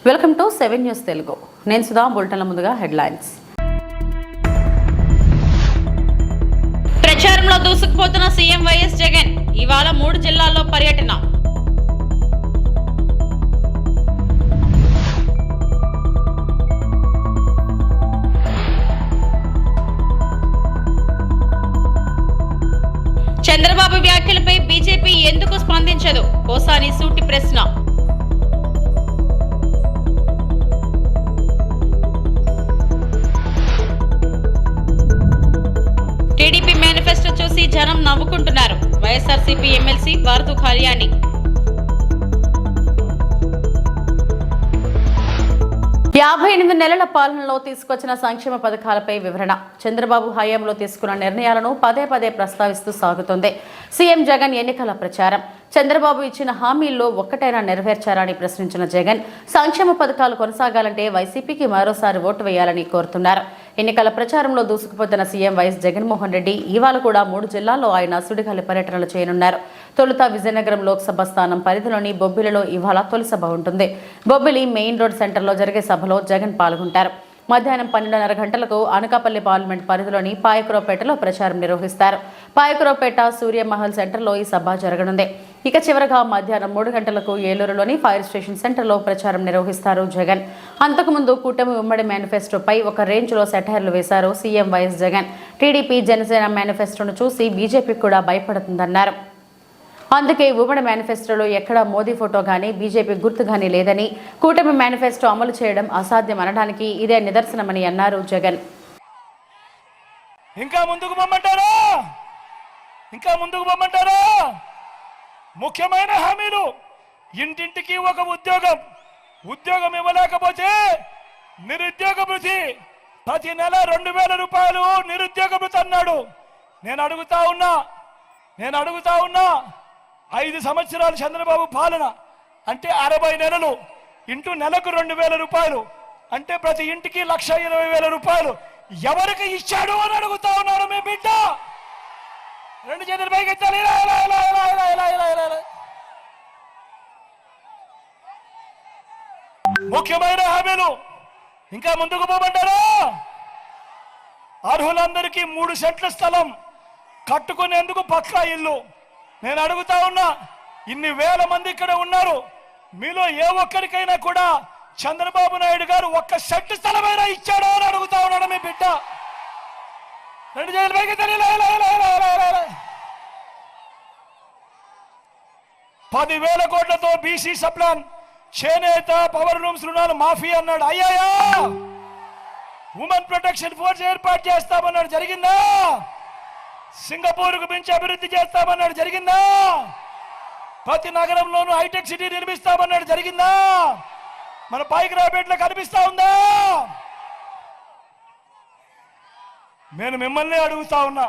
Welcome to 7 news Telugu. నేను సుధా. బులెటిన్ల ముందుగా headlines. ప్రచారంలో దూసుకుపోతున్న సీఎం వైఎస్ జగన్ ఇవాళ 3 జిల్లాల్లో పర్యటన. చంద్రబాబు వ్యాఖ్యలపై బీజేపీ ఎందుకు స్పందించదు? కోసాని సూటి ప్రశ్న. టీడీపీ మేనిఫెస్టో చూసి జనం నవ్వుకుంటున్నారు. వైఎస్ఆర్సీపీ ఎమ్మెల్సీ వారధు కళ్యాణి. 58 నెలల పాలనలో తీసుకొచ్చిన సంక్షేమ పథకాలపై వివరణ. చంద్రబాబు హయాంలో తీసుకున్న నిర్ణయాలను పదే పదే ప్రస్తావిస్తూ సాగుతోంది సీఎం జగన్ ఎన్నికల ప్రచారం. చంద్రబాబు ఇచ్చిన హామీల్లో ఒక్కటైనా నెరవేర్చారని ప్రశ్నించిన జగన్ సంక్షేమ పథకాలు కొనసాగాలంటే వైసీపీకి మరోసారి ఓటు వేయాలని కోరుతున్నారు. ఎన్నికల ప్రచారంలో దూసుకుపోతున్న సీఎం వైఎస్ జగన్మోహన్ రెడ్డి ఇవాళ కూడా 3 జిల్లాల్లో ఆయన సుడిగాలి పర్యటనలు చేయనున్నారు. తొలుత విజయనగరం లోక్సభ స్థానం పరిధిలోని బొబ్బిలిలో ఇవాళ తొలి సభ ఉంటుంది. బొబ్బిలి మెయిన్ రోడ్ సెంటర్లో జరిగే సభలో జగన్ పాల్గొంటారు. మధ్యాహ్నం 12:30 గంటలకు అనకాపల్లి పార్లమెంట్ పరిధిలోని పాయకురావుపేటలో ప్రచారం నిర్వహిస్తారు. పాయకురావుపేట సూర్యమహల్ సెంటర్లో ఈ సభ జరగనుంది. ఇక చివరగా మధ్యాహ్నం 3 గంటలకు ఏలూరులోని ఫైర్ స్టేషన్ సెంటర్లో ప్రచారం నిర్వహిస్తారు జగన్. అంతకుముందు కూటమి ఉమ్మడి మేనిఫెస్టోపై ఒక రేంజ్లో సెటైర్లు వేశారు CM YS Jagan. TDP Janasena మేనిఫెస్టోను చూసి బీజేపీ కూడా భయపడుతుందన్నారు. అందుకే ఉమ్మడి మేనిఫెస్టోలో ఎక్కడా మోదీ ఫోటో కానీ బీజేపీ గుర్తు కానీ లేదని, కూటమి మేనిఫెస్టో అమలు చేయడం అసాధ్యం అనడానికి ఇదే నిదర్శనమని అన్నారు జగన్. ఇంకా ముందుకు పొమ్మంటారా? ముఖ్యమైన హామీలు. ఇంటింటికి ఒక ఉద్యోగం ఇవ్వలేకపోతే నిరుద్యోగ భృతి ప్రతి నెల 2,000 రూపాయలు నిరుద్యోగ భృతి అన్నాడు. నేను అడుగుతా ఉన్నా 5 సంవత్సరాలు చంద్రబాబు పాలన అంటే 60 నెలలు ఇంటూ నెలకు 2,000 రూపాయలు అంటే ప్రతి ఇంటికి 1,20,000 రూపాయలు ఎవరికి ఇచ్చాడు అని అడుగుతా ఉన్నారు మీ బిడ్డ. 2 చేతులు పైకి ఎత్తాలి. ముఖ్యమైన హామీలు. ఇంకా ముందుకు పోమంటారా? అర్హులందరికీ 3 సెంట్ల స్థలం కట్టుకునేందుకు పక్కా ఇల్లు. నేను అడుగుతా ఉన్నా, ఇన్ని వేల మంది ఇక్కడ ఉన్నారు, మీలో ఏ ఒక్కరికైనా కూడా చంద్రబాబు నాయుడు గారు 1 సెంటు స్థలమైనా ఇచ్చాడో అని అడుగుతా ఉన్నాడు మీ బిడ్డ. 2 చేతులు పైకి 10,000 కోట్లతో బీసీ సప్లాన్ చేనేత పవర్ రూమ్స్ రుణాలు మాఫీ అన్నాడు. అయ్యాయా? ఉమెన్ ప్రొటెక్షన్ ఫోర్స్ ఏర్పాటు చేస్తామన్నాడు. జరిగిందా? సింగపూర్కు మించి అభివృద్ధి చేస్తామన్నాడు. జరిగిందా? ప్రతి నగరంలోనూ హైటెక్ సిటీ నిర్మిస్తామన్నాడు. జరిగిందా? మన పాయకురావుపేటలో కనిపిస్తా ఉందా? నేను మిమ్మల్ని అడుగుతా ఉన్నా,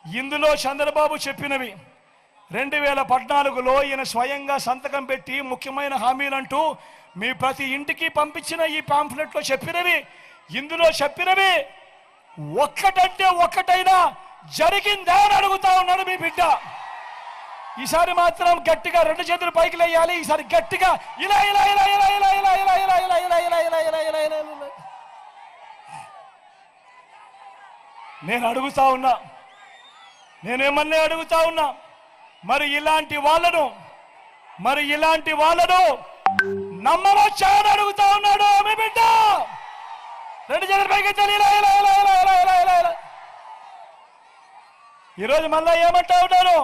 ఇందులో చంద్రబాబు చెప్పినవి 2014లో ఈయన స్వయంగా సంతకం పెట్టి ముఖ్యమైన హామీలంటూ మీ ప్రతి ఇంటికి పంపించిన ఈ పాంఫ్లెట్లో చెప్పినవి, ఇందులో చెప్పినవి ఒక్కటంటే ఒక్కటైనా జరిగిందా అని అడుగుతా ఉన్నాడు మీ బిడ్డ. ఈసారి మాత్రం గట్టిగా 2 చేతులు పైకి లేయాలి. ఈసారి గట్టిగా ఇలా ఇలా ఇలా ఇలా ఇలా ఇలా ఇలా ఇలా ఇలా ఇలా ఇలా ఇలా ఇలా ఇలా ఇలా ఇలా. నేను అడుగుతా ఉన్నా మరి ఇలాంటి వాళ్ళను నమ్మవచ్చా అని అడుగుతా ఉన్నాడు మీ బిడ్డ. 2 చేతులు పైకి ఎత్తాలి. ఇలా ఇలా ఇలా ఇలా ఇలా ఇలా ఇలా ఇలా. ఈరోజు మళ్ళా ఏమంటా ఉన్నారు?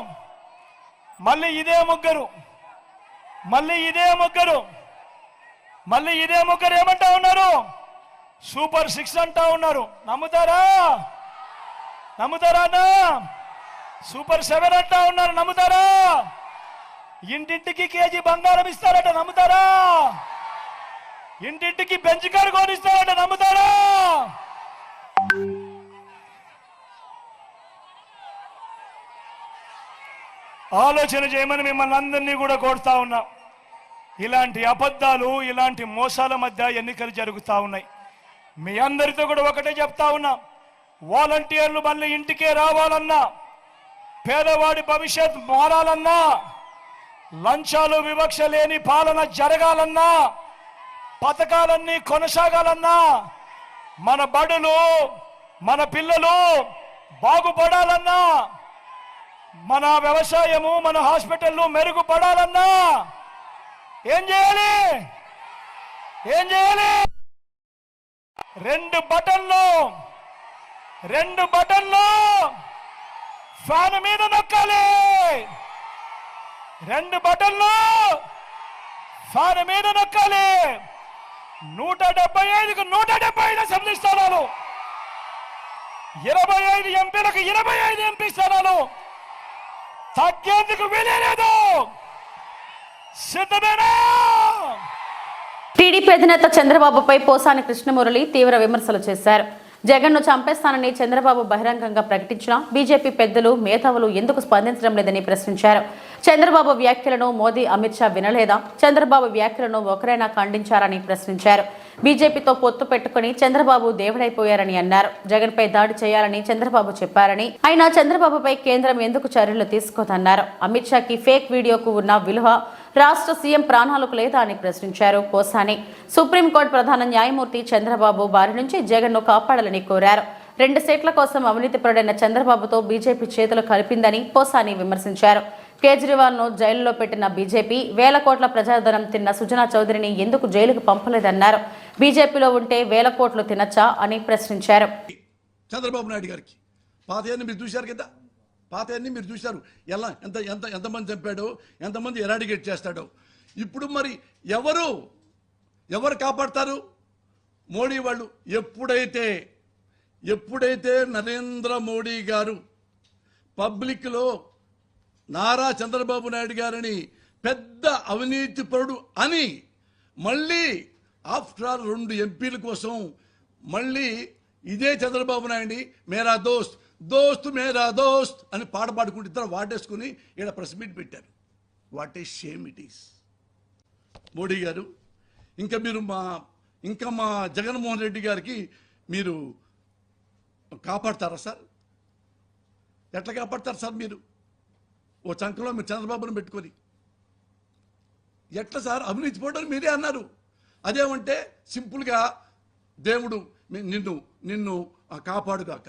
మళ్ళీ ఇదే ముగ్గురు ఏమంటా ఉన్నారు? సూపర్ 6 అంటా ఉన్నారు. నమ్ముతారా అన్నా? సూపర్ 7 అంటా ఉన్నారు. నమ్ముతారా? ఇంటింటికి కేజీ బంగారం ఇస్తారట. నమ్ముతారా? ఇంటింటికి బెంచ్ కారు కొనిస్తారట. నమ్ముతారా? ఆలోచన చేయమని మిమ్మల్ని అందరినీ కూడా కోరుతా ఉన్నా. ఇలాంటి అబద్ధాలు, ఇలాంటి మోసాల మధ్య ఎన్నికలు జరుగుతూ ఉన్నాయి. మీ అందరితో కూడా ఒకటే చెప్తా ఉన్నా, వాలంటీర్లు మళ్ళీ ఇంటికే రావాలన్నా, పేదవాడి భవిష్యత్ మారాలన్నా, లంచాలు వివక్ష లేని పాలన జరగాలన్నా పథకాలన్నీ కొనసాగాలన్నా, మన బడులు మన పిల్లలు బాగుపడాలన్నా, మన వ్యవసాయము మన హాస్పిటళ్ళు మెరుగుపడాలన్నా ఏం చేయాలి? రెండు బటన్లు ఫ్యాన్ మీద నొక్కాలి. రెండు బటన్లు ఫ్యాన్ మీద నొక్కాలి. 175కు 175 అసెంబ్లీ స్థానాలు, 25 ఎంపీలకు 25 ఎంపీ స్థానాలు తగ్గేందుకు వీలేదు. సిద్ధమేనా? టీడీపీ అధినేత చంద్రబాబుపై పోసాని కృష్ణమురళి తీవ్ర విమర్శలు చేశారు. జగన్ను చంపేస్తానని చంద్రబాబు బహిరంగంగా ప్రకటించినా బీజేపీ పెద్దలు మేధావులు ఎందుకు స్పందించడం లేదని ప్రశ్నించారు. చంద్రబాబు వ్యాఖ్యలను మోదీ అమిత్ షా వినలేదా? చంద్రబాబు వ్యాఖ్యలను ఒకరైనా ఖండించారని ప్రశ్నించారు. బీజేపీతో పొత్తు పెట్టుకుని చంద్రబాబు దేవుడైపోయారని అన్నారు. జగన్పై దాడి చేయాలని చంద్రబాబు చెప్పారని, అయినా చంద్రబాబుపై కేంద్రం ఎందుకు చర్యలు తీసుకోదన్నారు. అమిత్ షాకి ఫేక్ వీడియోకు ఉన్న విలువ రాష్ట్ర సీఎం ప్రాణాలకు లేదా అని ప్రశ్నించారు పోసాని. సుప్రీంకోర్టు ప్రధాన న్యాయమూర్తి చంద్రబాబు బారి నుంచి జగన్ను కాపాడాలని కోరారు. 2 సీట్ల కోసం అవినీతిపరుడైన చంద్రబాబుతో బీజేపీ చేతులు కలిపిందని పోసాని విమర్శించారు. కేజ్రీవాల్ను జైలులో పెట్టిన బీజేపీ వేల కోట్ల ప్రజాధనం తిన్న సుజనా చౌదరిని ఎందుకు జైలుకు పంపలేదన్నారు. బీజేపీలో ఉంటే వేల కోట్లు తినచ్చా అని ప్రశ్నించారు. చంద్రబాబు నాయుడు గారికి పాతయన్ని మీరు చూశారు కదా, పాతయన్ని మీరు చూశారు. ఎలా ఎంతమంది చంపాడో, ఎంతమంది ఎరాడికేట్ చేస్తాడో. ఇప్పుడు మరి ఎవరు కాపాడతారు? మోడీ వాళ్ళు. ఎప్పుడైతే నరేంద్ర మోడీ గారు పబ్లిక్లో నారా చంద్రబాబు నాయుడు గారిని పెద్ద అవినీతిపరుడు అని మళ్ళీ ఆఫ్టర్ ఆల్ 2 ఎంపీల కోసం మళ్ళీ ఇదే చంద్రబాబు నాయుడిని మేరా దోస్త్ మేరా దోస్త్ అని పాట పాడుకుంటూ ఇద్దరు వాటేసుకుని ఇక్కడ ప్రెస్ మీట్ పెట్టారు. What a shame it is. Modi గారు ఇంకా మా జగన్మోహన్ రెడ్డి గారికి మీరు కాపాడతారా సార్? ఎట్లా కాపాడతారు సార్? మీరు ఓ చంకలో మీరు చంద్రబాబును పెట్టుకొని ఎట్లా సార్? అవినీతి పోవడం మీరే అన్నారు. అదేమంటే సింపుల్గా దేవుడు నిన్ను కాపాడుగాక,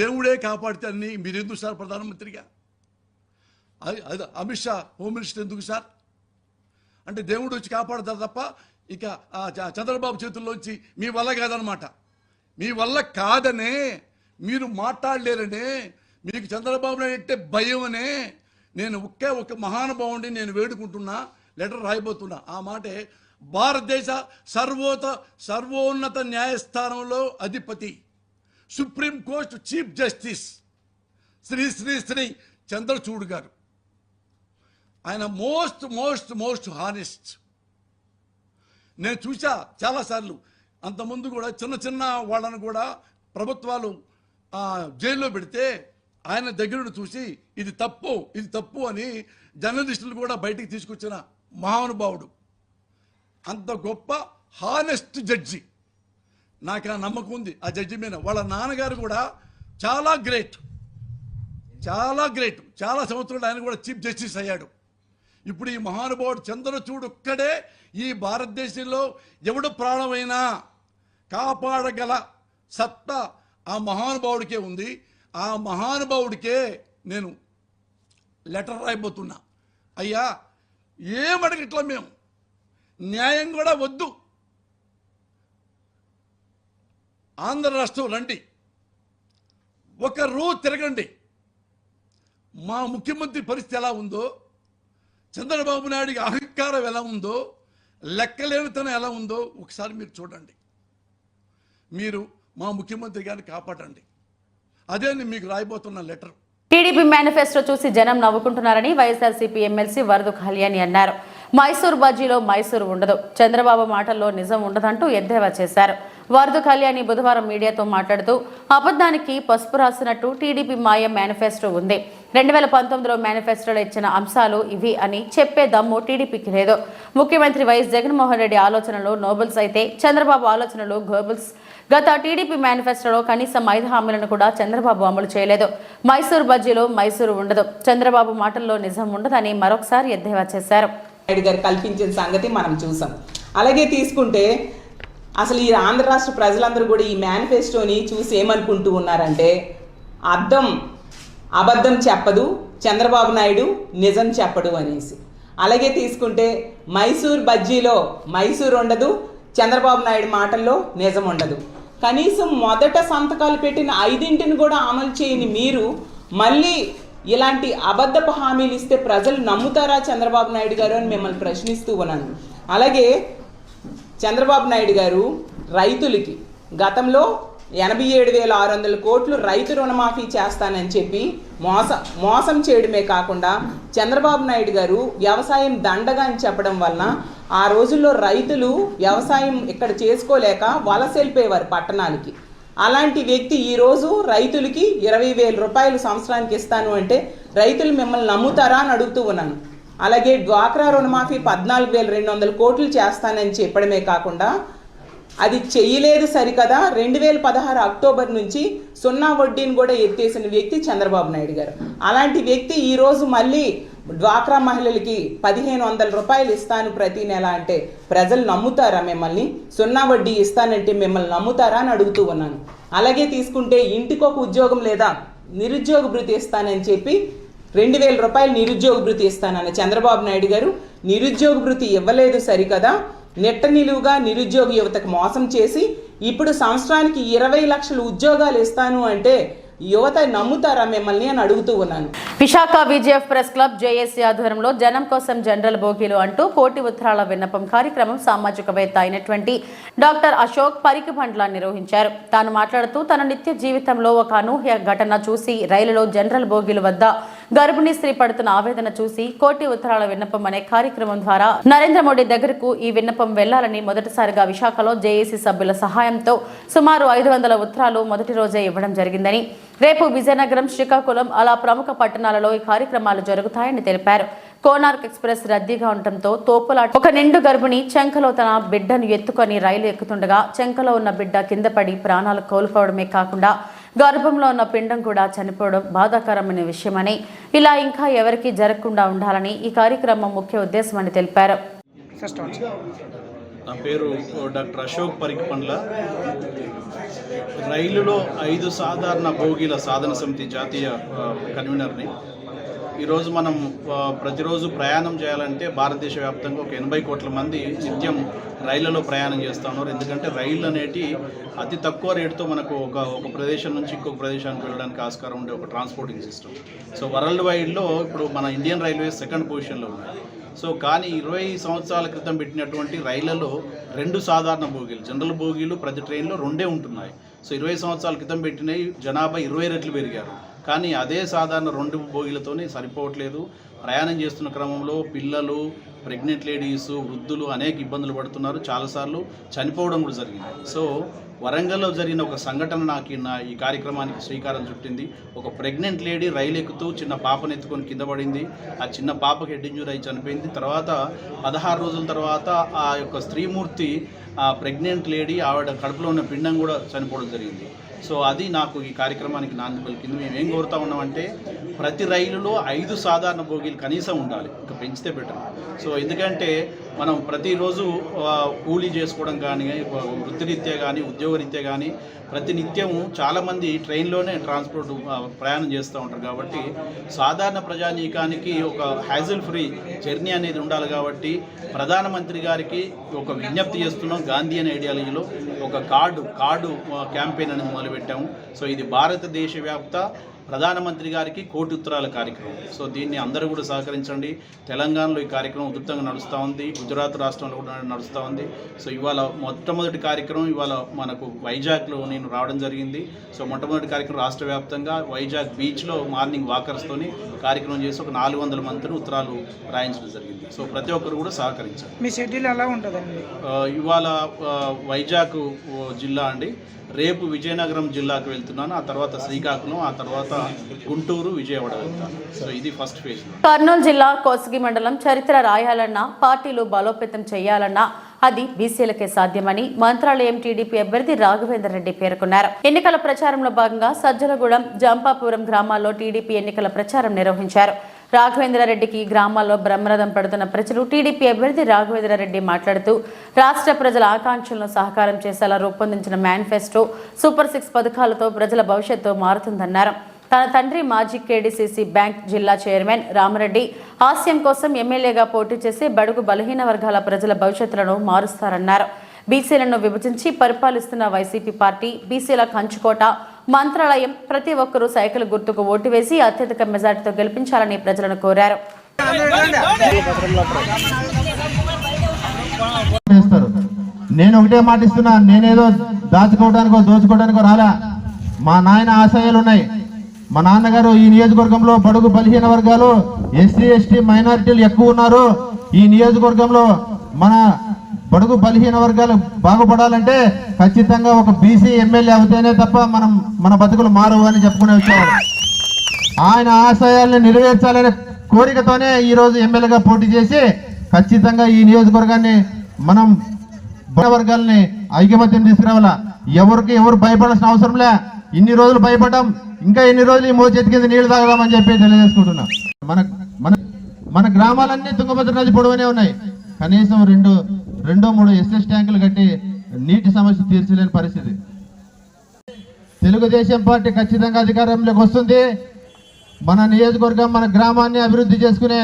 దేవుడే కాపాడితే అన్ని మీరు ఎందుకు సార్ ప్రధానమంత్రిగా? అది అమిత్ షా హోమ్ మినిస్టర్ ఎందుకు సార్? అంటే దేవుడు వచ్చి కాపాడతారు తప్ప ఇక చంద్రబాబు చేతుల్లోంచి మీ వల్ల కాదనమాట. మీ వల్ల కాదనే మీరు మాట్లాడలేరనే, మీకు చంద్రబాబు నాయుడు అంటే భయమనే నేను ఒక మహానుభావుడిని నేను వేడుకుంటున్నా, లెటర్ రాయబోతున్నా. ఆ మాటే భారతదేశ సర్వోన్నత న్యాయస్థానంలో అధిపతి, supreme court chief justice Shri Chandrachud గారు. ఆయన మోస్ట్ హానెస్ట్. నేను చూసా చాలాసార్లు. అంతకుముందు కూడా చిన్న వాళ్ళను కూడా ప్రభుత్వాలు జైల్లో పెడితే ఆయన దగ్గర చూసి ఇది తప్పు అని జర్నలిస్టులు కూడా బయటికి తీసుకొచ్చిన మహానుభావుడు. అంత గొప్ప హానెస్ట్ జడ్జి. నాకు ఆ నమ్మకం ఉంది ఆ జడ్జి మీద. వాళ్ళ నాన్నగారు కూడా చాలా గ్రేట్. చాలా సంవత్సరాలు ఆయన కూడా చీఫ్ జస్టిస్ అయ్యాడు. ఇప్పుడు ఈ మహానుభావుడు చంద్రచూడ్ ఒక్కడే ఈ భారతదేశంలో ఎవడు ప్రాణమైనా కాపాడగల సత్తా ఆ మహానుభావుడికే ఉంది. ఆ మహానుభావుడికే నేను లెటర్ రాయబోతున్నా. అయ్యా, ఏమడగట్లా మేము, న్యాయం కూడా వద్దు, ఆంధ్ర రాష్ట్రం రండి, ఒక రోజు తిరగండి. మా ముఖ్యమంత్రి పరిస్థితి ఎలా ఉందో, చంద్రబాబు నాయుడికి అహంకారం ఎలా ఉందో, లెక్కలేనితనం ఎలా ఉందో ఒకసారి మీరు చూడండి. మీరు మా ముఖ్యమంత్రి గారిని కాపాడండి. అదే నేను మీకు రాయబోతున్న లెటర్. టీడీపీ మేనిఫెస్టో చూసి జనం నవ్వుకుంటున్నారని వైఎస్ఆర్సీపీ ఎమ్మెల్సీ వరదు కళ్యాణి అన్నారు. మైసూర్ బజ్జీలో మైసూరు ఉండదు, చంద్రబాబు మాటల్లో నిజం ఉండదంటూ ఎద్దేవా చేశారు. వరదు కళ్యాణి బుధవారం మీడియాతో మాట్లాడుతూ అబద్ధానికి పసుపు రాసినట్టు టీడీపీ మాయ మేనిఫెస్టో ఉంది. 2019లో మేనిఫెస్టోలో ఇచ్చిన అంశాలు ఇవి అని చెప్పే దమ్ము టీడీపీకి లేదు. ముఖ్యమంత్రి వైఎస్ జగన్మోహన్ రెడ్డి ఆలోచనలు నోబెల్స్ అయితే చంద్రబాబు ఆలోచనలు గ్లోబల్స్. గత టీడీపీ మేనిఫెస్టోలో కనీసం 5 హామీలను కూడా చంద్రబాబు అమలు చేయలేదు. మైసూర్ బజ్జీలో మైసూరు ఉండదు, చంద్రబాబు మాటల్లో నిజం ఉండదని మరొకసారి ఎద్దేవా చేశారు. నాయుడు గారు కల్పించిన సంగతి మనం చూసాం. అలాగే తీసుకుంటే అసలు ఈ ఆంధ్ర రాష్ట్ర ప్రజలందరూ కూడా ఈ మేనిఫెస్టోని చూసి ఏమనుకుంటూ ఉన్నారంటే అబద్ధం చెప్పదు చంద్రబాబు నాయుడు, నిజం చెప్పడు అనేసి. అలాగే తీసుకుంటే మైసూర్ బజ్జీలో మైసూర్ ఉండదు, చంద్రబాబు నాయుడు మాటల్లో నిజం ఉండదు. కనీసం మొదట సంతకాలు పెట్టిన 5 కూడా అమలు చేయని మీరు మళ్ళీ ఇలాంటి అబద్ధపు హామీలు ఇస్తే ప్రజలు నమ్ముతారా చంద్రబాబు నాయుడు గారు అని మిమ్మల్ని ప్రశ్నిస్తూ ఉన్నాను. అలాగే చంద్రబాబు నాయుడు గారు రైతులకి గతంలో 87,600 కోట్లు రైతు రుణమాఫీ చేస్తానని చెప్పి మోసం చేయడమే కాకుండా చంద్రబాబు నాయుడు గారు వ్యవసాయం దండగా అని చెప్పడం వలన ఆ రోజుల్లో రైతులు వ్యవసాయం ఇక్కడ చేసుకోలేక వలస వెళ్ళిపోయేవారు పట్టణాలకి. అలాంటి వ్యక్తి ఈరోజు రైతులకి 20,000 రూపాయలు సంవత్సరానికి ఇస్తాను అంటే రైతులు మిమ్మల్ని నమ్ముతారా అని అడుగుతూ ఉన్నాను. అలాగే డ్వాక్రా రుణమాఫీ 14,200 కోట్లు చేస్తానని చెప్పడమే కాకుండా అది చెయ్యలేదు సరికదా 2016 అక్టోబర్ నుంచి 0 వడ్డీని కూడా ఎత్తేసిన వ్యక్తి చంద్రబాబు నాయుడు గారు. అలాంటి వ్యక్తి ఈరోజు మళ్ళీ డ్వాక్రా మహిళలకి 1,500 రూపాయలు ఇస్తాను ప్రతి నెల అంటే ప్రజలు నమ్ముతారా మిమ్మల్ని? 0 వడ్డీ ఇస్తానంటే మిమ్మల్ని నమ్ముతారా అని అడుగుతూ ఉన్నాను. అలాగే తీసుకుంటే ఇంటికొక ఉద్యోగం లేదా నిరుద్యోగ భృతి ఇస్తానని చెప్పి 2,000 రూపాయలు నిరుద్యోగ భృతి ఇస్తానన్న చంద్రబాబు నాయుడు గారు నిరుద్యోగ భృతి ఇవ్వలేదు సరికదా నెట్ట నిలువుగా నిరుద్యోగ యువతకు మోసం చేసి ఇప్పుడు సంవత్సరానికి 20 లక్షల ఉద్యోగాలు ఇస్తాను అంటే యువత నమ్ముతారా మిమ్మల్ని అని అడుగుతూ ఉన్నాను. Visakha VGF press club JAC ఆధ్వర్యంలో జనం కోసం జనరల్ బోగీలు అంటూ కోటి ఉత్తరాల విన్నపం కార్యక్రమం సామాజికవేత్త అయినటువంటి డాక్టర్ అశోక్ పరికిబండ్ల నిర్వహించారు. తాను మాట్లాడుతూ తన నిత్య జీవితంలో ఒక అనూహ్య ఘటన చూసి రైలులో జనరల్ బోగీల వద్ద గర్భిణీ స్త్రీ పడుతున్న ఆవేదన చూసి కోటి ఉత్తరాల విన్నపం అనే కార్యక్రమం ద్వారా నరేంద్ర మోడీ దగ్గరకు ఈ విన్నపం వెళ్లాలని మొదటిసారిగా విశాఖలో జేఏసీ సభ్యుల సహాయంతో సుమారు 500 ఉత్తరాలు మొదటి రోజే ఇవ్వడం జరిగిందని, రేపు విజయనగరం, శ్రీకాకుళం అలా ప్రముఖ పట్టణాలలో ఈ కార్యక్రమాలు జరుగుతాయని తెలిపారు. కోనార్క్ ఎక్స్ప్రెస్ రద్దీగా ఉండటంతో తోపులాట ఒక నిండు గర్భిణి చెంకలో తన బిడ్డను ఎత్తుకొని రైలు ఎక్కుతుండగా చెంకలో ఉన్న బిడ్డ కింద పడి ప్రాణాలు కోల్పోవడమే కాకుండా గర్భంలో ఉన్న పిండం కూడా చనిపోవడం బాధాకరమైన విషయమని, ఇలా ఇంకా ఎవరికీ జరగకుండా ఉండాలని ఈ కార్యక్రమం ముఖ్య ఉద్దేశమని తెలిపారు. నా పేరు డాక్టర్ అశోక్ పరికిపండ్ల. రైలులో 5 సాధారణ బోగీల సాధన సమితి జాతీయ కన్వీనర్ని. ఈరోజు మనం ప్రతిరోజు ప్రయాణం చేయాలంటే భారతదేశ వ్యాప్తంగా ఒక 80 కోట్ల మంది నిత్యం రైళ్లలో ప్రయాణం చేస్తూ ఉన్నారు. ఎందుకంటే రైళ్ళు అనేటి అతి తక్కువ రేటుతో మనకు ఒక ప్రదేశం నుంచి ఇంకొక ప్రదేశానికి వెళ్ళడానికి ఆస్కారం ఉండే ఒక ట్రాన్స్పోర్టింగ్ సిస్టమ్. సో వరల్డ్ వైడ్లో ఇప్పుడు మన ఇండియన్ రైల్వేస్ 2nd పొజిషన్లో ఉన్నాయి. సో కానీ 20 సంవత్సరాల క్రితం పెట్టినటువంటి రైళ్లలో 2 సాధారణ బోగీలు, జనరల్ బోగీలు ప్రతి ట్రైన్లో 2 ఉంటున్నాయి. సో 20 సంవత్సరాల క్రితం పెట్టినవి జనాభా 20 రెట్లు పెరిగారు. కానీ అదే సాధారణ 2 బోగీలతోనే సరిపోవట్లేదు. ప్రయాణం చేస్తున్న క్రమంలో పిల్లలు, ప్రెగ్నెంట్ లేడీస్, వృద్ధులు అనేక ఇబ్బందులు పడుతున్నారు. చాలాసార్లు చనిపోవడం కూడా జరిగింది. సో వరంగల్లో జరిగిన ఒక సంఘటన నాకు ఈ కార్యక్రమానికి శ్రీకారం చుట్టింది. ఒక ప్రెగ్నెంట్ లేడీ రైలు ఎక్కుతూ చిన్న పాపను ఎత్తుకొని కింద పడింది. ఆ చిన్న పాపకి హెడ్ ఇంజూరీ అయి చనిపోయింది. తర్వాత 16 రోజుల తర్వాత ఆ యొక్క స్త్రీమూర్తి, ఆ ప్రెగ్నెంట్ లేడీ ఆవిడ కడుపులో ఉన్న పిండం కూడా చనిపోవడం జరిగింది. సో అది నాకు ఈ కార్యక్రమానికి నాంది పలికింది. మేము ఏం కోరుతా ఉన్నామంటే ప్రతి రైలులో 5 సాధారణ బోగీలు కనీసం ఉండాలి, ఇంకా పెంచితే బెటర్. సో ఎందుకంటే మనం ప్రతిరోజు కూలీ చేసుకోవడం కానీ, వృత్తిరీత్యా కానీ, ఉద్యోగరీత్యా కానీ ప్రతి నిత్యము చాలామంది ట్రైన్లోనే ట్రాన్స్పోర్ట్ ప్రయాణం చేస్తూ ఉంటారు. కాబట్టి సాధారణ ప్రజానీకానికి ఒక హ్యాజిల్ ఫ్రీ జర్నీ అనేది ఉండాలి. కాబట్టి ప్రధానమంత్రి గారికి ఒక విజ్ఞప్తి చేస్తున్నాం. గాంధీ అనే ఐడియాలజీలో ఒక కార్డు క్యాంపెయిన్ అనేది మొదలుపెట్టాము. సో ఇది భారతదేశ వ్యాప్త ప్రధానమంత్రి గారికి కోటి ఉత్తరాల కార్యక్రమం. సో దీన్ని అందరూ కూడా సహకరించండి. తెలంగాణలో ఈ కార్యక్రమం ఉధృతంగా నడుస్తూ ఉంది, గుజరాత్ రాష్ట్రంలో కూడా నడుస్తూ ఉంది. సో ఇవాళ మొట్టమొదటి కార్యక్రమం ఇవాళ మనకు వైజాగ్లో నేను రావడం జరిగింది. సో మొట్టమొదటి కార్యక్రమం రాష్ట్ర వ్యాప్తంగా వైజాగ్ బీచ్లో మార్నింగ్ వాకర్స్తోని కార్యక్రమం చేసి ఒక 400 మందిని ఉత్తరాలు రాయించడం జరిగింది. సో ప్రతి ఒక్కరు కూడా సహకరించారు. మీ షెడ్యూల్ ఎలా ఉంటుందండి? ఇవాళ వైజాగ్ జిల్లా అండి, రేపు విజయనగరం జిల్లాకు వెళ్తున్నాను, ఆ తర్వాత శ్రీకాకుళం, ఆ తర్వాత గుంటూరు, విజయవాడ వెళ్తాను. సో ఇది ఫస్ట్ ఫేజ్. కర్నూలు జిల్లా కోస్గి మండలం చరిత్ర రాయాలన్నా, పార్టీలు బలోపేతం చేయాలన్నా అది బీసీలకే సాధ్యమని మంత్రాలయం టీడీపీ అభ్యర్థి రాఘవేందర్ రెడ్డి పేర్కొన్నారు. ఎన్నికల ప్రచారంలో భాగంగా సజ్జలగూడెం, జంపాపురం గ్రామాల్లో టీడీపీ ఎన్నికల ప్రచారం నిర్వహించారు. రాఘవేంద్రారెడ్డికి గ్రామాల్లో బ్రహ్మరథం పడుతున్న ప్రజలు టీడీపీ అభ్యర్థి రాఘవేంద్రారెడ్డి మాట్లాడుతూ రాష్ట్ర ప్రజల ఆకాంక్షలను సహకారం చేసేలా రూపొందించిన మేనిఫెస్టో సూపర్ 6 పథకాలతో ప్రజల భవిష్యత్తు మారుతుందన్నారు. తన తండ్రి మాజీ కేడీసీసీ బ్యాంక్ జిల్లా చైర్మన్ రామరెడ్డి హాస్యం కోసం ఎమ్మెల్యేగా పోటీ చేసి బడుగు బలహీన వర్గాల ప్రజల భవిష్యత్తులను మారుస్తారన్నారు. బీసీలను విభజించి పరిపాలిస్తున్న వైసీపీ పార్టీ బీసీల కంచుకోట మంత్రాలయం, ప్రతి ఒక్కరూ సైకిల్ గుర్తుకు ఓటు వేసి అత్యధిక మెజార్టీతో గెలిపించాలని ప్రజలను కోరారు. నేను ఒకటే మాటిస్తున్నా, నేనేదో దాచుకోవడానికో దోచుకోవడానికో రాలా. మా నాయన ఆశయాలు ఉన్నాయి. మా నాన్నగారు ఈ నియోజకవర్గంలో బడుగు బలహీన వర్గాలు, ఎస్సీ ఎస్టీ మైనారిటీలు ఎక్కువ ఉన్నారు. ఈ నియోజకవర్గంలో మన బడుగు బలహీన వర్గాలు బాగుపడాలంటే ఖచ్చితంగా ఒక బీసీ ఎమ్మెల్యే అవుతేనే తప్ప మన బతుకులు మారవు అని చెప్పుకునే వచ్చేవారు. ఆయన ఆశయాలను నెరవేర్చాలనే కోరికతోనే ఈరోజు ఎమ్మెల్యేగా పోటీ చేసి ఖచ్చితంగా ఈ నియోజకవర్గాన్ని మనం వర్గాలని ఐకమత్యం తీసుకురావాలా. ఎవరు భయపడాల్సిన అవసరం లే. ఇన్ని రోజులు భయపడ్డాం, ఇంకా ఎన్ని రోజులు ఈ మోచేతి కింద నీళ్లు తాగదామని చెప్పి తెలియజేసుకుంటున్నాం. మన గ్రామాలన్నీ తుంగభద్ర నది పొడవునే ఉన్నాయి. కనీసం రెండో మూడో ఎస్ఎస్ ట్యాంకులు కట్టి నీటి సమస్య తీర్చలేని పరిస్థితి. తెలుగుదేశం పార్టీ ఖచ్చితంగా అధికారంలోకి వస్తుంది. మన నియోజకవర్గం, మన గ్రామాన్ని అభివృద్ధి చేసుకునే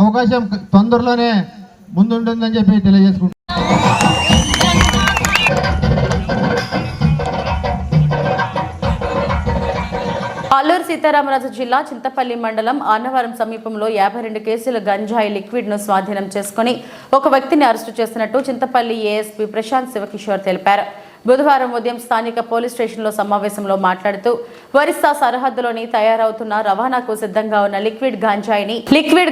అవకాశం తొందరలోనే ముందుంటుందని చెప్పి తెలియజేసుకుంటున్నాం. అల్లూరు సీతారామరాజు జిల్లా చింతపల్లి మండలం అన్నవరం సమీపంలో 52 కేసుల గంజాయి లిక్విడ్ ను స్వాధీనం చేసుకుని ఒక వ్యక్తిని అరెస్టు చేసినట్టు చింతపల్లి ఏఎస్పీ ప్రశాంత్ శివకిషోర్ తెలిపారు. బుధవారం ఉదయం స్థానిక పోలీస్ స్టేషన్లో సమావేశంలో మాట్లాడుతూ ఒరిస్సా సరిహద్దులోని తయారవుతున్న రవాణాకు సిద్ధంగా ఉన్న లిక్విడ్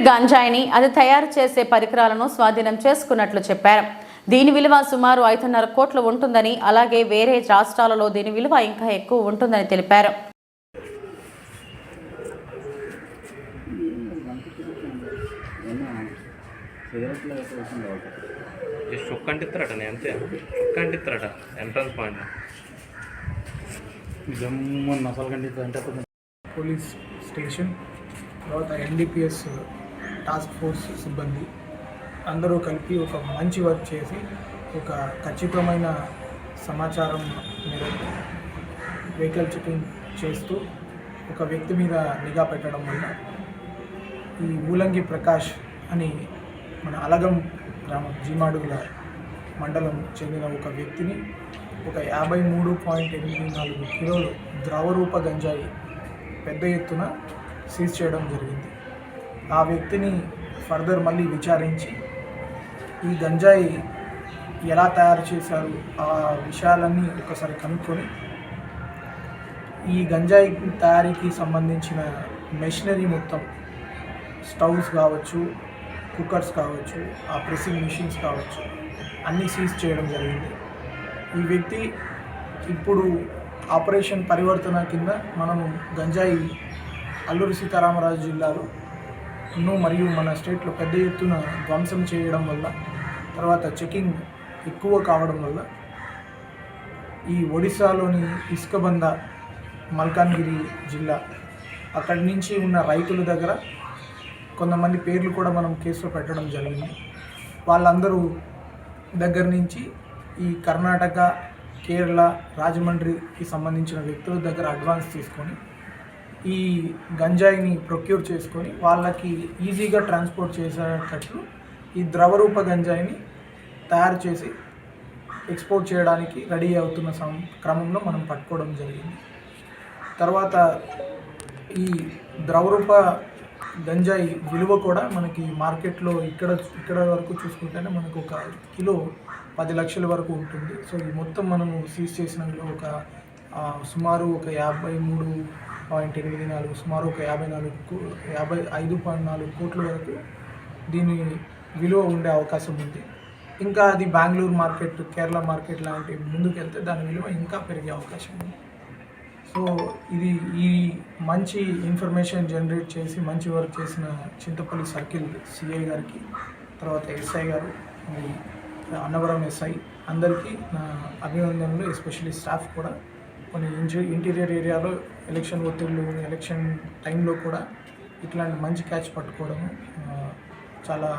గాంజాయిని అది తయారు చేసే పరికరాలను స్వాధీనం చేసుకున్నట్లు చెప్పారు. దీని విలువ సుమారు 5.5 కోట్లు ఉంటుందని, అలాగే వేరే రాష్ట్రాలలో దీని విలువ ఇంకా ఎక్కువ ఉంటుందని తెలిపారు. చొక్క అంటిస్తారట, అంతే చొక్క అంటిస్తారట ఎంట్రన్స్ పాయింట్ పోలీస్ స్టేషన్, తర్వాత ఎన్డీపీఎస్ టాస్క్ ఫోర్స్ సిబ్బంది అందరూ కలిపి ఒక మంచి వర్క్ చేసి ఒక ఖచ్చితమైన సమాచారం మేరకు వెహికల్ చెకింగ్ చేస్తూ ఒక వ్యక్తి మీద నిఘా పెట్టడం వల్ల ఈ ఊలంగి ప్రకాష్ అని మన అలగం గ్రామం జీమాడుగుల మండలం చెందిన ఒక వ్యక్తిని ఒక 53.84 కిలోలు ద్రవరూప గంజాయి పెద్ద ఎత్తున సీజ్ చేయడం జరిగింది. ఆ వ్యక్తిని ఫర్దర్ మళ్ళీ విచారించి ఈ గంజాయి ఎలా తయారు చేశారు ఆ విషయాలన్నీ ఒకసారి కనుక్కొని ఈ గంజాయి తయారీకి సంబంధించిన మెషినరీ మొత్తం, స్టవ్స్ కావచ్చు, కుక్కర్స్ కావచ్చు, ఆ ప్రెస్సింగ్ మిషన్స్ కావచ్చు, అన్నీ సీజ్ చేయడం జరిగింది. ఈ వ్యక్తి ఇప్పుడు ఆపరేషన్ పరివర్తన కింద మనము గంజాయి అల్లూరు సీతారామరాజు జిల్లాలో మరియు మన స్టేట్లో పెద్ద ఎత్తున ధ్వంసం చేయడం వల్ల, తర్వాత చెకింగ్ ఎక్కువ కావడం వల్ల ఈ ఒడిశాలోని ఇసుకబంద, మల్కాన్గిరి జిల్లా అక్కడి నుంచి ఉన్న రైతుల దగ్గర కొంతమంది పేర్లు కూడా మనం కేసులో పెట్టడం జరిగింది. వాళ్ళందరూ దగ్గర నుంచి ఈ కర్ణాటక, కేరళ, రాజమండ్రికి సంబంధించిన వ్యక్తుల దగ్గర అడ్వాన్స్ తీసుకొని ఈ గంజాయిని ప్రొక్యూర్ చేసుకొని వాళ్ళకి ఈజీగా ట్రాన్స్పోర్ట్ చేసేటట్లు ఈ ద్రవరూప గంజాయిని తయారు చేసి ఎక్స్పోర్ట్ చేయడానికి రెడీ అవుతున్న క్రమంలో మనం పట్టుకోవడం జరిగింది. తర్వాత ఈ ద్రవరూప గంజాయి విలువ కూడా మనకి మార్కెట్లో ఇక్కడ వరకు చూసుకుంటేనే మనకు ఒక కిలో 10 లక్షల వరకు ఉంటుంది. సో ఈ మొత్తం మనము సీజ్ చేసినలో ఒక సుమారు ఒక 53.84 సుమారు ఒక 55.4 కోట్ల వరకు దీని విలువ ఉండే అవకాశం ఉంది. ఇంకా అది బెంగళూరు మార్కెట్, కేరళ మార్కెట్ లాంటి ముందుకెళ్తే దాని విలువ ఇంకా పెరిగే అవకాశం ఉంది. సో ఇది ఈ మంచి ఇన్ఫర్మేషన్ జనరేట్ చేసి మంచి వర్క్ చేసిన చింతపల్లి సర్కిల్ సిఐ గారికి, తర్వాత ఎస్ఐ గారు, అన్నవరం ఎస్ఐ అందరికీ నా అభినందనలు. ఎస్పెషల్లీ స్టాఫ్ కూడా కొన్ని ఇంటీరియర్ ఏరియాలో ఎలక్షన్ ఒత్తిళ్ళు, ఎలక్షన్ టైంలో కూడా ఇట్లాంటి మంచి క్యాచ్ పట్టుకోవడము చాలా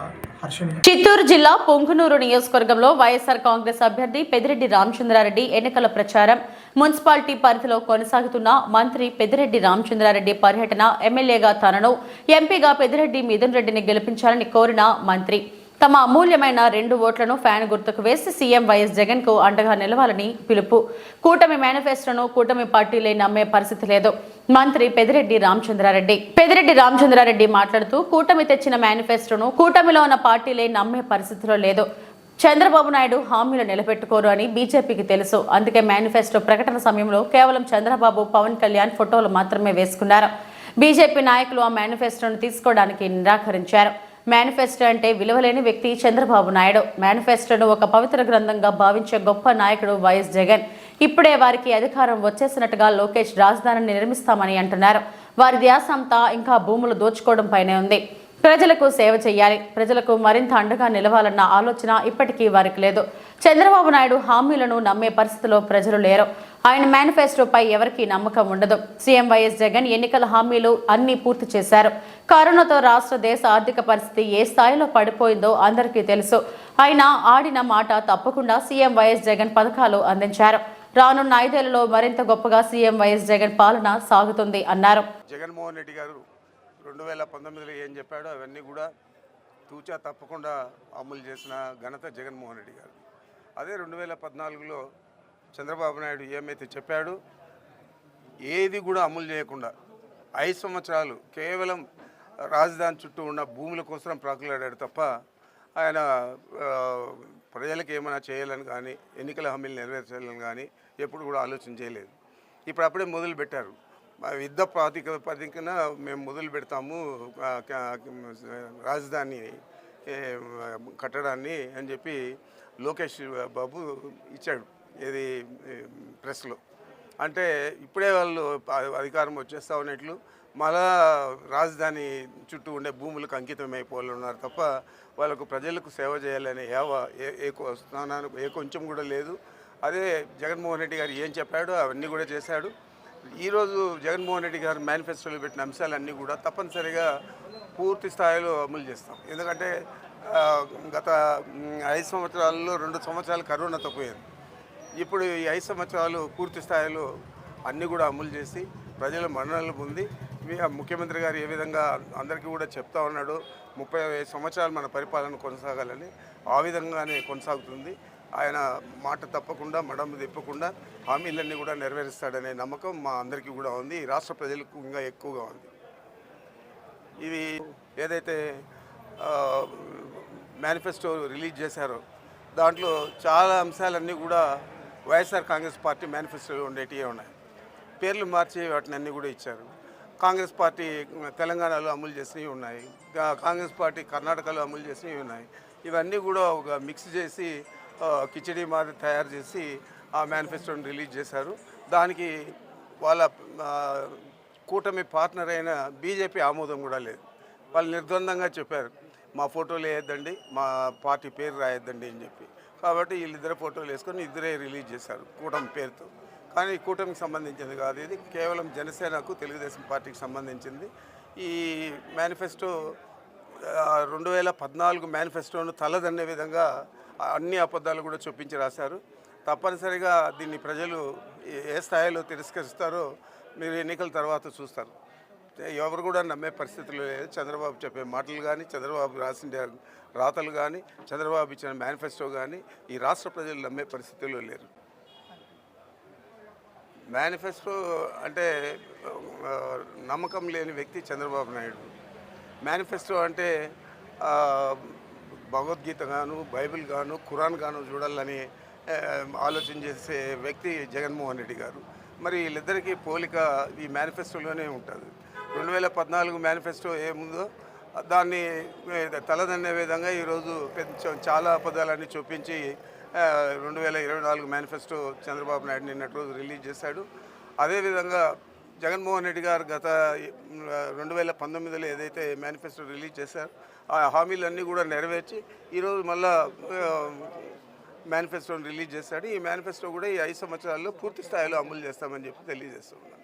హర్షణీయం. చిత్తూరు జిల్లా పొంగునూరు నియోజకవర్గంలో వైఎస్ఆర్ కాంగ్రెస్ అభ్యర్థి పెద్దిరెడ్డి రామచంద్రారెడ్డి ఎన్నికల ప్రచారం. మున్సిపాలిటీ పరిధిలో కొనసాగుతున్న మంత్రి పెద్దిరెడ్డి రామచంద్రారెడ్డి పర్యటన. ఎమ్మెల్యేగా తనను, ఎంపీగా పెద్దిరెడ్డి మిథున్ రెడ్డిని గెలిపించాలని కోరిన మంత్రి తమ అమూల్యమైన 2 ఓట్లను ఫ్యాన్ గుర్తుకు వేసి సీఎం వైఎస్ జగన్ కు అండగా నిలవాలని పిలుపు. కూటమి మేనిఫెస్టోను కూటమి పార్టీలే నమ్మే పరిస్థితి లేదు. మంత్రి పెద్దిరెడ్డి రామచంద్రారెడ్డి మాట్లాడుతూ కూటమి తెచ్చిన మేనిఫెస్టోను కూటమిలో ఉన్న పార్టీలే నమ్మే పరిస్థితిలో లేదు. చంద్రబాబు నాయుడు హామీలు నిలబెట్టుకోరు అని బీజేపీకి తెలుసు. అందుకే మేనిఫెస్టో ప్రకటన సమయంలో కేవలం చంద్రబాబు, పవన్ కళ్యాణ్ ఫోటోలు మాత్రమే వేసుకున్నారు. బీజేపీ నాయకులు ఆ మేనిఫెస్టోను తీసుకోవడానికి నిరాకరించారు. మేనిఫెస్టో అంటే విలువలేని వ్యక్తి చంద్రబాబు నాయుడు. మేనిఫెస్టోను ఒక పవిత్ర గ్రంథంగా భావించే గొప్ప నాయకుడు వైఎస్ జగన్. ఇప్పుడే వారికి అధికారం వచ్చేసినట్టుగా లోకేష్ రాజధానిని నిర్మిస్తామని అంటున్నారు. వారి ధ్యాస అంతా ఇంకా భూములు దోచుకోవడం పైనే ఉంది. ప్రజలకు సేవ చేయాలి, ప్రజలకు మరింత అండగా నిలవాలన్న ఆలోచన ఇప్పటికీ వారికి లేదు. చంద్రబాబు నాయుడు హామీలను నమ్మే పరిస్థితిలో ప్రజలు లేరు. ఆయన మేనిఫెస్టోపై ఎవరికీ నమ్మకం ఉండదు. సీఎం వైఎస్ జగన్ ఎన్నికల హామీలు అన్నీ పూర్తి చేశారు. కరోనాతో రాష్ట్ర, దేశ ఆర్థిక పరిస్థితి ఏ స్థాయిలో పడిపోయిందో అందరికీ తెలుసు. ఆయన ఆడిన మాట తప్పకుండా సీఎం వైఎస్ జగన్ పథకాలు అందించారు. రానున్న 5 ఏళ్లలో మరింత గొప్పగా సీఎం వైఎస్ జగన్ పాలన సాగుతుంది అన్నారు. జగన్మోహన్ రెడ్డి గారు 2019లో ఏం చెప్పాడో అవన్నీ కూడా తూచా తప్పకుండా అమలు చేసిన ఘనత జగన్మోహన్ రెడ్డి గారు. అదే 2014లో చంద్రబాబు నాయుడు ఏమైతే చెప్పాడో ఏది కూడా అమలు చేయకుండా 5 సంవత్సరాలు కేవలం రాజధాని చుట్టూ ఉన్న భూముల కోసం ప్రాకులాడాడు తప్ప ఆయన ప్రజలకు ఏమైనా చేయాలని కానీ, ఎన్నికల హామీలు నెరవేర్చాలని కానీ ఎప్పుడు కూడా ఆలోచన చేయలేదు. ఇప్పుడు అప్పుడే మొదలు పెట్టారు. యుద్ధ ప్రాతిపదికన మేము మొదలు పెడతాము రాజధాని కట్టడాన్ని అని చెప్పి లోకేష్ బాబు ఇచ్చాడు ఏది ప్రెస్లో. అంటే ఇప్పుడే వాళ్ళు అధికారం వచ్చేస్తా ఉన్నట్లు మళ్ళా రాజధాని చుట్టూ ఉండే భూములకు అంకితం అయిపోవాలన్నారు తప్ప వాళ్ళకు ప్రజలకు సేవ చేయాలనే స్థానానికి కొంచెం కూడా లేదు. అదే జగన్మోహన్ రెడ్డి గారు ఏం చెప్పాడో అవన్నీ కూడా చేశాడు. ఈరోజు జగన్మోహన్ రెడ్డి గారు మేనిఫెస్టోలో పెట్టిన అంశాలన్నీ కూడా తప్పనిసరిగా పూర్తి స్థాయిలో అమలు చేస్తాం. ఎందుకంటే గత 5 సంవత్సరాల్లో 2 సంవత్సరాలు కరోనాతో పోయింది. ఇప్పుడు ఈ 5 సంవత్సరాలు పూర్తి స్థాయిలో అన్నీ కూడా అమలు చేసి ప్రజల మన్ననలు పొంది ముఖ్యమంత్రి గారు ఏ విధంగా అందరికీ కూడా చెప్తా ఉన్నాడు 35 సంవత్సరాలు మన పరిపాలన కొనసాగాలని, ఆ విధంగానే కొనసాగుతుంది. ఆయన మాట తప్పకుండా మడమ తిప్పకుండా హామీలన్నీ కూడా నెరవేరుస్తాడనే నమ్మకం మా అందరికీ కూడా ఉంది. రాష్ట్ర ప్రజలకు ఇంకా ఎక్కువగా ఉంది. ఇది ఏదైతే మేనిఫెస్టో రిలీజ్ చేశారో దాంట్లో చాలా అంశాలన్నీ కూడా వైఎస్ఆర్ కాంగ్రెస్ పార్టీ మేనిఫెస్టోలో ఉండేటివే ఉన్నాయి. పేర్లు మార్చి వాటిని అన్నీ కూడా ఇచ్చారు. కాంగ్రెస్ పార్టీ తెలంగాణలో అమలు చేసినవి ఉన్నాయి, కాంగ్రెస్ పార్టీ కర్ణాటకలో అమలు చేసినవి ఉన్నాయి. ఇవన్నీ కూడా ఒక మిక్స్ చేసి కిచడీ మాదిరి తయారు చేసి ఆ మేనిఫెస్టోని రిలీజ్ చేశారు. దానికి వాళ్ళ కూటమి పార్ట్నర్ అయిన బీజేపీ ఆమోదం కూడా లేదు. వాళ్ళు నిర్ద్వందంగా చెప్పారు మా ఫోటోలు వేయద్దండి, మా పార్టీ పేరు రాయొద్దండి అని చెప్పి. కాబట్టి వీళ్ళిద్దరు ఫోటోలు వేసుకొని ఇద్దరే రిలీజ్ చేశారు కూటమి పేరుతో. కానీ కూటమికి సంబంధించింది కాదు, ఇది కేవలం జనసేనకు తెలుగుదేశం పార్టీకి సంబంధించింది. ఈ మేనిఫెస్టో 2014 మేనిఫెస్టోను తలదన్నే విధంగా అన్ని అబద్ధాలు కూడా చొప్పించి రాశారు. తప్పనిసరిగా దీన్ని ప్రజలు ఏ స్థాయిలో తిరస్కరిస్తారో మీరు ఎన్నికల తర్వాత చూస్తారు. ఎవరు కూడా నమ్మే పరిస్థితులు లేదు. చంద్రబాబు చెప్పే మాటలు కానీ, చంద్రబాబు రాసిన రాతలు కానీ, చంద్రబాబు ఇచ్చిన మేనిఫెస్టో కానీ ఈ రాష్ట్ర ప్రజలు నమ్మే పరిస్థితుల్లో లేరు. మేనిఫెస్టో అంటే నమ్మకం లేని వ్యక్తి చంద్రబాబు నాయుడు. మేనిఫెస్టో అంటే భగవద్గీత గాను, బైబిల్ గాను, ఖురాన్ గాను చూడాలని ఆలోచన చేసే వ్యక్తి జగన్మోహన్ రెడ్డి గారు. మరి వీళ్ళిద్దరికీ పోలిక ఈ మేనిఫెస్టోలోనే ఉంటుంది. 2014 మేనిఫెస్టో ఏముందో దాన్ని తలదన్నే విధంగా ఈరోజు చాలా అబద్ధాలన్నీ చూపించి 2024 మేనిఫెస్టో చంద్రబాబు నాయుడు నిన్నటి రోజు రిలీజ్ చేశాడు. అదేవిధంగా జగన్మోహన్ రెడ్డి గారు గత 2019లో ఏదైతే మేనిఫెస్టో రిలీజ్ చేశారో ఆ హామీలన్నీ కూడా నెరవేర్చి ఈరోజు మళ్ళా మేనిఫెస్టోని రిలీజ్ చేశాడు. ఈ మేనిఫెస్టో కూడా ఈ 5 సంవత్సరాల్లో పూర్తి స్థాయిలో అమలు చేస్తామని చెప్పి తెలియజేస్తున్నాను.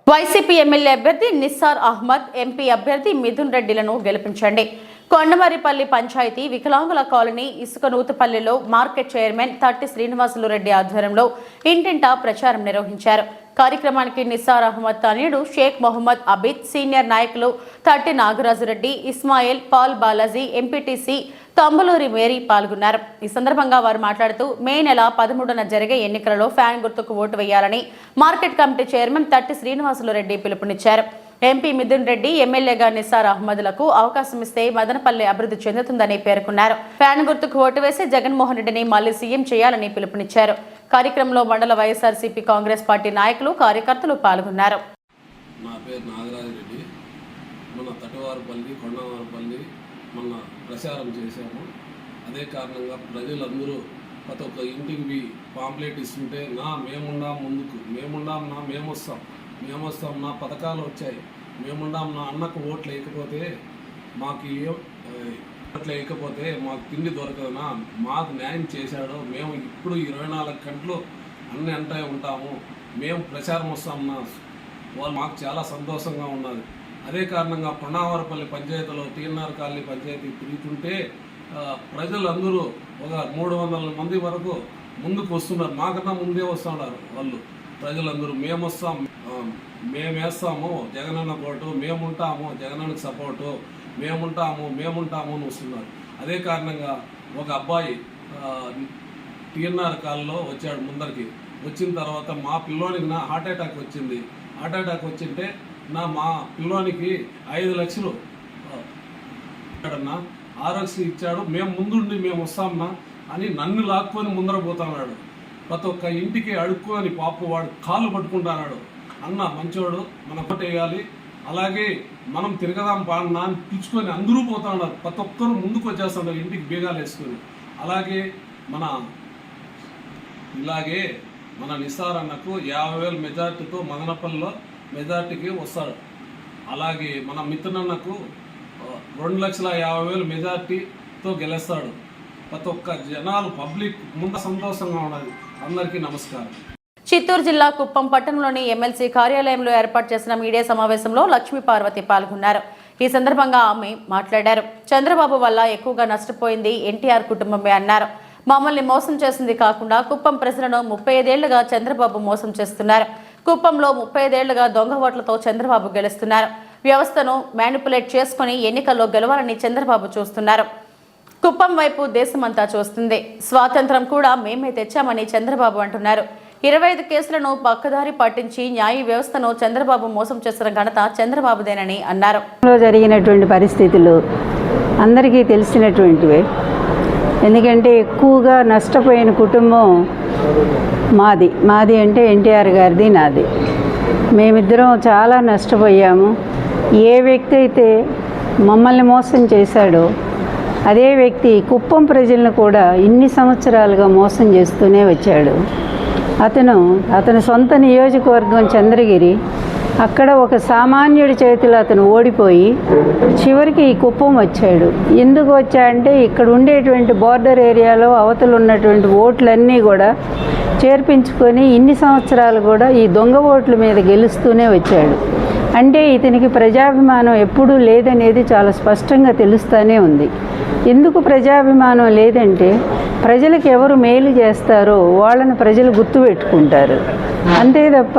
వైసీపీ ఎమ్మెల్యే అభ్యర్థి నిస్సార్ అహ్మద్, ఎంపీ అభ్యర్థి మిథున్ రెడ్డిలను గెలిపించండి. కొండమరిపల్లి పంచాయతీ వికలాంగుల కాలనీ ఇసుకనూతుపల్లిలో మార్కెట్ చైర్మన్ తట్టి శ్రీనివాసులు రెడ్డి ఆధ్వర్యంలో ఇంటింటా ప్రచారం నిర్వహించారు. కార్యక్రమానికి నిస్సార్ అహ్మద్ తనయుడు షేక్ మొహమ్మద్ అబీద్, సీనియర్ నాయకులు Thatti Nagaraju Reddy, Ismail, Paul Balaji, MPTC Thambaluri Mary పాల్గొన్నారు. ఈ సందర్భంగా వారు మాట్లాడుతూ మే నెల 13న జరిగే ఎన్నికలలో ఫ్యాన్ గుర్తుకు ఓటు వేయాలని మార్కెట్ కమిటీ చైర్మన్ తట్టి శ్రీనివాసులు రెడ్డి పిలుపునిచ్చారు. ఎంపీ మిథున్ రెడ్డి, ఎమ్మెల్యేగా నిస్సార్ అహ్మద్లకు అవకాశం ఇస్తే మదనపల్లి అభివృద్ధి చెందుతుందని పేర్కొన్నారు. ఫ్యాన్ గుర్తుకు ఓటు వేసి జగన్మోహన్ రెడ్డిని మళ్లీ సీఎం చేయాలని పిలుపునిచ్చారు. కార్యక్రమంలో మండల వైఎస్ఆర్సీపీ కాంగ్రెస్ పార్టీ నాయకులు, కార్యకర్తలు పాల్గొన్నారు. నా పేరు నాగరాజరెడ్డి. మన తటవారపల్లి, కొండవారపల్లి మొన్న ప్రచారం చేశాము. అదే కారణంగా ప్రజలందరూ ప్రతి ఒక్క ఇంటికి పాంప్లెట్ ఇస్తుంటే మేముండాం ముందుకు, మేముండాం మేమొస్తాం నా పథకాలు వచ్చాయి, మేముండాం నా అన్నకు ఓట్లు వేయకపోతే మాకు ఓట్లు వేయకపోతే మాకు తిండి దొరకదనా, మాకు న్యాయం చేశాడు, మేము ఇప్పుడు 24 గంటలు అన్నీ అంటే ఉంటాము, మేము ప్రచారం వస్తామన్నా వాళ్ళు మాకు చాలా సంతోషంగా ఉన్నది. అదే కారణంగా కొండవారపల్లి పంచాయతీలో టీఎన్ఆర్ కాలనీ పంచాయతీ తిరుగుతుంటే ప్రజలందరూ ఒక 300 మంది వరకు ముందుకు వస్తున్నారు. మాకన్నా ముందే వస్తున్నారు వాళ్ళు ప్రజలందరూ. మేమేస్తాము జగనన్న కోటు, మేముంటాము జగనన్నకు సపోర్టు, మేముంటాము అని వస్తున్నారు. అదే కారణంగా ఒక అబ్బాయి టీఎన్ఆర్ కాలనీలో వచ్చాడు. ముందరికి వచ్చిన తర్వాత మా పిల్లోనికి హార్ట్ అటాక్ వచ్చింది. హార్ట్ అటాక్ వచ్చింటే మా పిల్లోనికి 5 లక్షలు ఆరోగ్యశ్రీ ఇచ్చాడు. మేము ముందుండి మేము వస్తామన్నా అని నన్ను లాక్కొని ముందర పోతున్నాడు. ప్రతి ఒక్క ఇంటికి అడుక్కొని పాప వాడు కాళ్ళు పట్టుకుంటున్నాడు. అన్న మంచోడు, మన కోట వేయాలి, అలాగే మనం తిరగదాం పాడనా అని పిలుచుకొని అందరూ పోతున్నారు. ప్రతి ఒక్కరు ముందుకు వచ్చేస్తున్నారు ఇంటికి బీగాలు వేసుకొని. ఇలాగే మన నిస్సార్ అన్నకు 50,000 మెజార్టీతో మదనపల్లిలో మెజార్టీకి వస్తాడు. అలాగే మన మిత్రునన్నకు 2,50,000 మెజార్టీతో గెలుస్తాడు. ప్రతి ఒక్క జనాలు పబ్లిక్ ముందు సంతోషంగా ఉన్నది. అందరికీ నమస్కారం. చిత్తూరు జిల్లా కుప్పం పట్టణంలోని ఎమ్మెల్సీ కార్యాలయంలో ఏర్పాటు చేసిన మీడియా సమావేశంలో లక్ష్మీ పార్వతి పాల్గొన్నారు. ఈ సందర్భంగా ఆమె మాట్లాడారు. చంద్రబాబు వల్ల ఎక్కువగా నష్టపోయింది ఎన్టీఆర్ కుటుంబమే అన్నారు. మమ్మల్ని మోసం చేసింది కాకుండా కుప్పం ప్రజలను 35 ఏళ్లుగా చంద్రబాబు మోసం చేస్తున్నారు. కుప్పంలో 35 ఏళ్లుగా దొంగ ఓట్లతో చంద్రబాబు గెలుస్తున్నారు. వ్యవస్థను మ్యానిపులేట్ చేసుకుని ఎన్నికల్లో గెలవాలని చంద్రబాబు చూస్తున్నారు. కుప్పం వైపు దేశమంతా చూస్తుంది. స్వాతంత్రం కూడా మేమే తెచ్చామని చంద్రబాబు అంటున్నారు. 25 కేసులను పక్కదారి పట్టించి న్యాయ వ్యవస్థను చంద్రబాబు మోసం చేసిన ఘనత చంద్రబాబుదేనని అన్నారు. జరిగినటువంటి పరిస్థితులు అందరికీ తెలిసినటువంటివే. ఎందుకంటే ఎక్కువగా నష్టపోయిన కుటుంబం మాది అంటే ఎన్టీఆర్ గారిది, నాది. మేమిద్దరం చాలా నష్టపోయాము. ఏ వ్యక్తి అయితే మమ్మల్ని మోసం చేశాడో అదే వ్యక్తి కుప్పం ప్రజలను కూడా ఇన్ని సంవత్సరాలుగా మోసం చేస్తూనే వచ్చాడు. అతని సొంత నియోజకవర్గం చంద్రగిరి. అక్కడ ఒక సామాన్యుడి చేతిలో అతను ఓడిపోయి చివరికి ఈ కుప్పం వచ్చాడు. ఎందుకు వచ్చాడంటే ఇక్కడ ఉండేటువంటి బోర్డర్ ఏరియాలో అవతలు ఉన్నటువంటి ఓట్లన్నీ కూడా చేర్పించుకొని ఇన్ని సంవత్సరాలు కూడా ఈ దొంగ ఓట్ల మీద గెలుస్తూనే వచ్చాడు. అంటే ఇతనికి ప్రజాభిమానం ఎప్పుడూ లేదనేది చాలా స్పష్టంగా తెలుస్తూనే ఉంది. ఎందుకు ప్రజాభిమానం లేదంటే ప్రజలకు ఎవరు మేలు చేస్తారో వాళ్ళని ప్రజలు గుర్తుపెట్టుకుంటారు. అంతే తప్ప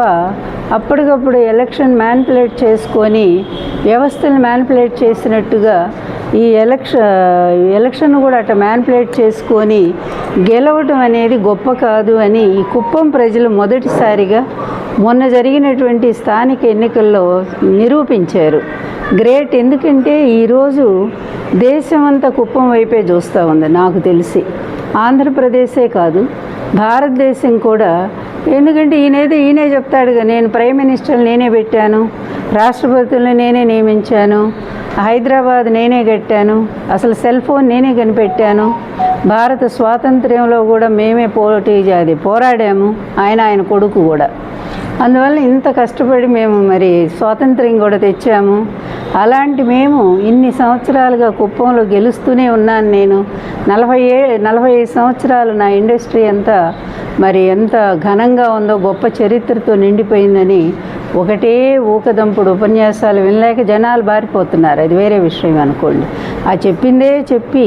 అప్పటికప్పుడు ఎలక్షన్ మ్యానిపులేట్ చేసుకొని వ్యవస్థను మ్యానిపులేట్ చేసినట్టుగా ఈ ఎలక్షన్ కూడా అట్లా మ్యానిపులేట్ చేసుకొని గెలవడం అనేది గొప్ప కాదు అని ఈ కుప్పం ప్రజలు మొదటిసారిగా మొన్న జరిగినటువంటి స్థానిక ఎన్నికల్లో నిరూపించారు. గ్రేట్. ఎందుకంటే ఈరోజు దేశమంతా కుప్పం వైపే చూస్తూ ఉంది. నాకు తెలిసి ఆంధ్రప్రదేశే కాదు భారతదేశం కూడా. ఎందుకంటే ఈయనే చెప్తాడుగా, నేను ప్రైమ్ మినిస్టర్ని నేనే పెట్టాను, రాష్ట్రపతులను నేనే నియమించాను, హైదరాబాద్ నేనే కట్టాను, అసలు సెల్ ఫోన్ నేనే కనిపెట్టాను, భారత స్వాతంత్ర్యంలో కూడా మేమే పోరాడాము, ఆయన కొడుకు కూడా. అందువల్ల ఇంత కష్టపడి మేము మరి స్వాతంత్ర్యం కూడా తెచ్చాము. అలాంటి మేము ఇన్ని సంవత్సరాలుగా కుప్పంలో గెలుస్తూనే ఉన్నాను. నేను 45 సంవత్సరాలు నా ఇండస్ట్రీ అంతా మరి ఎంత ఘనంగా ఉందో, గొప్ప చరిత్రతో నిండిపోయిందని ఒకటే ఊకదంపుడు ఉపన్యాసాలు వినలేక జనాలు బారిపోతున్నారు. అది వేరే విషయం అనుకోండి. ఆ చెప్పిందే చెప్పి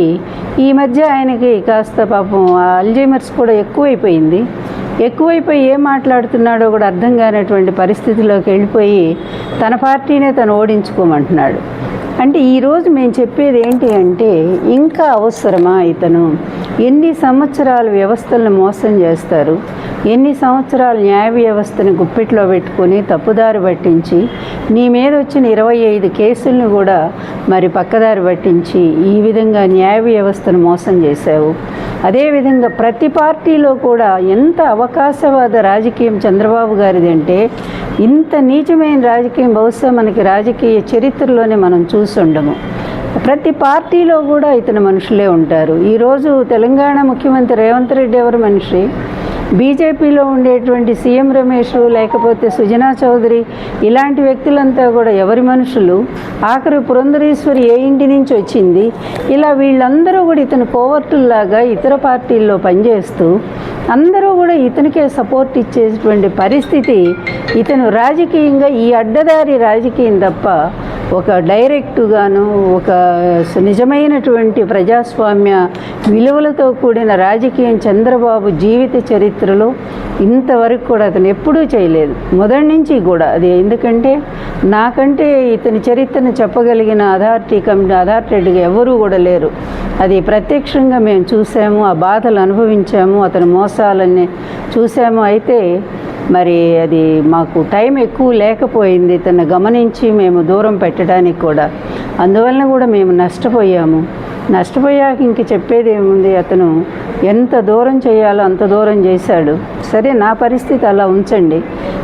ఈ మధ్య ఆయనకి కాస్త పాపం అల్జైమర్స్ కూడా ఎక్కువైపోయింది. ఎక్కువైపోయి ఏం మాట్లాడుతున్నాడో కూడా అర్థం కానటువంటి పరిస్థితిలోకి వెళ్ళిపోయి తన పార్టీనే తను ఓడించుకోమంటున్నాడు. అంటే ఈరోజు మేము చెప్పేది ఏంటి అంటే, ఇంకా అవసరమా ఇతను? ఎన్ని సంవత్సరాలు వ్యవస్థలను మోసం చేస్తారు, ఎన్ని సంవత్సరాలు న్యాయ వ్యవస్థని గుప్పిట్లో పెట్టుకొని తప్పుదారి పట్టించి నీ మీద వచ్చిన 25 కేసులను కూడా మరి పక్కదారి పట్టించి ఈ విధంగా న్యాయ వ్యవస్థను మోసం చేశావు. అదేవిధంగా ప్రతి పార్టీలో కూడా ఎంత అవకాశవాద రాజకీయం చంద్రబాబు గారిది అంటే, ఇంత నీచమైన రాజకీయం బహుశా మనకి రాజకీయ చరిత్రలోనే మనం చూసుండము. ప్రతి పార్టీలో కూడా ఇతని మనుషులే ఉంటారు. ఈరోజు తెలంగాణ ముఖ్యమంత్రి రేవంత్ రెడ్డి ఎవరి మనిషి? బీజేపీలో ఉండేటువంటి సీఎం రమేష్, లేకపోతే సుజనా చౌదరి, ఇలాంటి వ్యక్తులంతా కూడా ఎవరి మనుషులు? ఆఖరి పురంధరేశ్వరి ఏ ఇంటి నుంచి వచ్చింది? ఇలా వీళ్ళందరూ కూడా ఇతను కోవర్టుల్లాగా ఇతర పార్టీల్లో పనిచేస్తూ అందరూ కూడా ఇతనికే సపోర్ట్ ఇచ్చేటువంటి పరిస్థితి. ఇతను రాజకీయంగా ఈ అడ్డదారి రాజకీయం తప్ప ఒక డైరెక్టుగాను ఒక నిజమైనటువంటి ప్రజాస్వామ్య విలువలతో కూడిన రాజకీయం చంద్రబాబు జీవిత చరిత్రలో ఇంతవరకు కూడా అతను ఎప్పుడూ చేయలేదు, మొదటి నుంచి కూడా. అది ఎందుకంటే నాకంటే ఇతని చరిత్రను చెప్పగలిగిన అథారిటీగా ఎవరూ కూడా లేరు. అది ప్రత్యక్షంగా మేము చూసాము, ఆ బాధలు అనుభవించాము, అతని మోసాలన్నీ చూసాము. అయితే మరి అది మాకు టైం ఎక్కువ లేకపోయింది ఇతన్ని గమనించి మేము దూరం పెట్టడానికి కూడా. అందువలన కూడా మేము నష్టపోయాక ఇంక చెప్పేది ఏముంది? అతను ఎంత దూరం చేయాలో అంత దూరం చేశాడు. సరే, నా పరిస్థితి అలా ఉంచండి.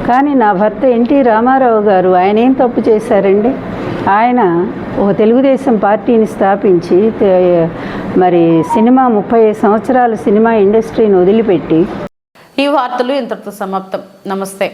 కానీ నా భర్త ఎన్టీ రామారావు గారు ఆయన ఏం తప్పు చేశారండి? ఆయన ఒక తెలుగుదేశం పార్టీని స్థాపించి మరి 35 సంవత్సరాల సినిమా ఇండస్ట్రీని వదిలిపెట్టి. ఈ వార్తలు ఇంతటితో సమాప్తం. నమస్తే.